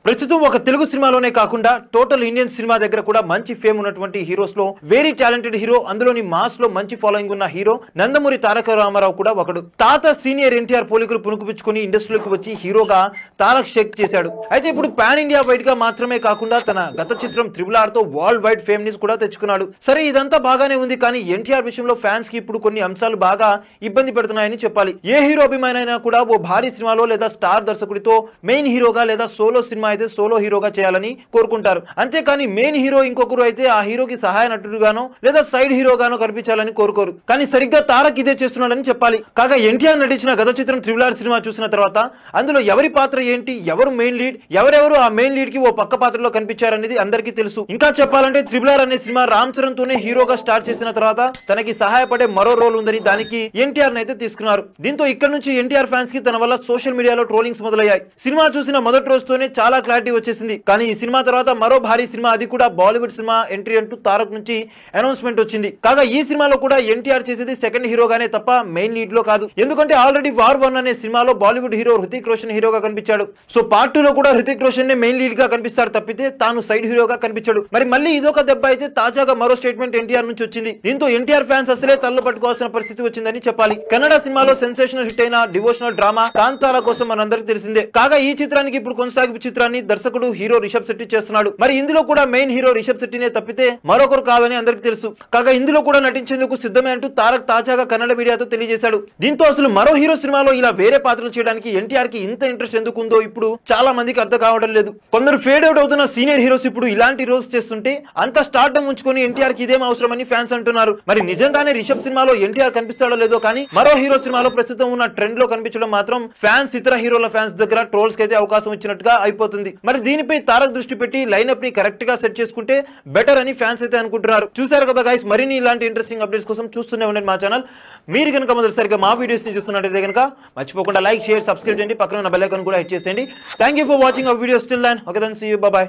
ప్రస్తుతం ఒక తెలుగు సినిమాలోనే కాకుండా టోటల్ ఇండియన్ సినిమా దగ్గర కూడా మంచి ఫేమ్ ఉన్నటువంటి హీరోస్ లో వెరీ టాలెంటెడ్ హీరో, అందులోని మాస్ లో మంచి ఫాలోయింగ్ ఉన్న హీరో నందమూరి తారక రామారావు కూడా ఒకడు. తాత సీనియర్ ఎన్టీఆర్ పోలికలు పుణుకుపుచ్చుకుని ఇండస్ట్రీలోకి వచ్చి హీరోగా తారక్ షేక్ చేశాడు. అయితే ఇప్పుడు పాన్ ఇండియా వైడ్ గా మాత్రమే కాకుండా తన గత చిత్రం RRR తో వరల్డ్ వైడ్ ఫేమ్ ని కూడా తెచ్చుకున్నాడు. సరే, ఇదంతా బాగానే ఉంది, కానీ ఎన్టీఆర్ విషయంలో ఫ్యాన్స్ కి ఇప్పుడు కొన్ని అంశాలు బాగా ఇబ్బంది పెడుతున్నాయని చెప్పాలి. ఏ హీరో అభిమానైనా కూడా ఓ భారీ సినిమాలో లేదా స్టార్ దర్శకుడితో మెయిన్ హీరోగా లేదా సోలో సినిమా అయితే సోలో హీరోగా చేయాలని కోరుకుంటారు. అంతేకాని మెయిన్ హీరో ఇంకొకరు అయితే ఆ హీరోకి సహాయ నటుడుగానో లేదా సైడ్ హీరోగానో కనిపించాలని కోరుకోరు. కానీ సరిగ్గా తారక్ ఇదే చేస్తున్నాడని చెప్పాలి. కాగా ఎన్టీఆర్ నటించిన గత చిత్రం RRR సినిమా చూసిన తర్వాత అందులో ఎవరి పాత్ర ఏంటి, ఎవరు మెయిన్ లీడ్, ఎవరెవరు ఆ మెయిన్ లీడ్ కి ఓ పక్క పాత్రలో కనిపించారనేది అందరికీ తెలుసు. ఇంకా చెప్పాలంటే RRR అనే సినిమా రామ్ చరణ్ తోనే హీరోగా స్టార్ట్ చేసిన తర్వాత తనకి సహాయపడే మరో రోల్ ఉందని దానికి ఎన్టీఆర్ అయితే తీసుకున్నారు. దీంతో ఇక్కడ నుంచి ఎన్టీఆర్ ఫ్యాన్స్ కి తన వల్ల సోషల్ మీడియాలో ట్రోలింగ్స్ మొదలయ్యాయి. సినిమా చూసిన మొదటి రోజుతోనే చాలా క్లారిటీ వచ్చేసింది. కానీ ఈ సినిమా తర్వాత మరో భారీ సినిమా, అది కూడా బాలీవుడ్ సినిమా ఎంట్రీ అంటూ తారక్ నుంచి అనౌన్స్మెంట్ వచ్చింది. కాగా ఈ సినిమాలో కూడా ఎన్టీఆర్ చేసేది సెకండ్ హీరోగానే తప్ప మెయిన్ లీడ్ లో కాదు. ఎందుకంటే ఆల్రెడీ వార్ 1 అనే సినిమాలో బాలీవుడ్ హీరో హృతిక్ రోషన్ హీరోగా కనిపించాడు. సో పార్ట్ 2 లో కూడా హృతిక్ రోషన్ నే మెయిన్ లీడ్ గా కనిపిస్తాడు తప్పితే తాను సైడ్ హీరోగా కనిపించాడు. మరి మళ్ళీ ఇదొక దెబ్బ అయితే తాజాగా మరో స్టేట్మెంట్ ఎన్టీఆర్ నుంచి వచ్చింది. దీంతో ఎన్టీఆర్ ఫ్యాన్స్ అసలే తల్లు పట్టుకోవాల్సిన పరిస్థితి వచ్చిందని చెప్పాలి. కన్నడ సినిమాలో సెన్సేషనల్ హిట్ అయిన డివోషనల్ డ్రామా కాంతారా కోసం మనందరికీ తెలిసిందే. కాగా ఈ చిత్రానికి ఇప్పుడు కొనసాగింపు చిత్రాన్ని దర్శకుడు హీరో రిషబ్ శెట్టి చేస్తున్నాడు. మరి ఇందులో కూడా మెయిన్ హీరో రిషబ్ శెట్టినే తప్పితే మరొకరు కాదని అందరికి తెలుసు. కాగా ఇందులో కూడా నటించేందుకు సిద్ధమే అంటూ తారక్ తాజాగా కన్నడ మీడియాతో తెలియజేశాడు. దీంతో అసలు మరో హీరో సినిమాలో ఇలా వేరే పాత్రలు చేయడానికి ఎన్టీఆర్ కి ఇంత ఇంట్రెస్ట్ ఎందుకు ఉందో ఇప్పుడు చాలా మందికి అర్థం కావడం లేదు. కొందరు ఫేడ్ అవుట్ అవుతున్న సీనియర్ హీరోస్ ఇప్పుడు ఇలాంటి రోల్స్ చేస్తుంటే అంత స్టార్డమ్ ఉంచుకొని ఎన్టీఆర్ కి ఇదేం అవసరమని ఫ్యాన్స్ అంటున్నారు. మరి నిజంగానే రిషబ్ సినిమాలో ఎన్టీఆర్ కనిపిస్తాడో లేదో కానీ మరో హీరో సినిమాలో ప్రస్తుతం ఉన్న ట్రెండ్ లో కనిపించడం మాత్రం ఫ్యాన్స్, ఇతర హీరోల ఫ్యాన్స్ దగ్గర ట్రోల్స్ కి అయితే అవకాశం ఇచ్చినట్టుగా అయిపోతుంది. మరి దీనిపై తారక్ దృష్టి పెట్టి లైనప్ ని కరెక్ట్ గా సెట్ చేసుకుంటే బెటర్ అని ఫ్యాన్స్ అయితే అనుకుంటున్నారు. చూసారు కదా గైస్, మరిన్ని ఇలాంటి ఇంట్రెస్టింగ్ అప్డేట్స్ కోసం చూస్తూనే ఉండండి మా ఛానల్. మీరు కనుక మొదటిసారిగా మా వీడియోస్ ని చూస్తున్నట్లయితే కనుక మర్చిపోకుండా లైక్, షేర్, సబ్స్క్రైబ్ చేయండి. పక్కన ఉన్న బెల్ ఐకాన్ కూడా హిట్ చేసేయండి. Thank you for watching our videos. Till then, okay then, see you, bye by.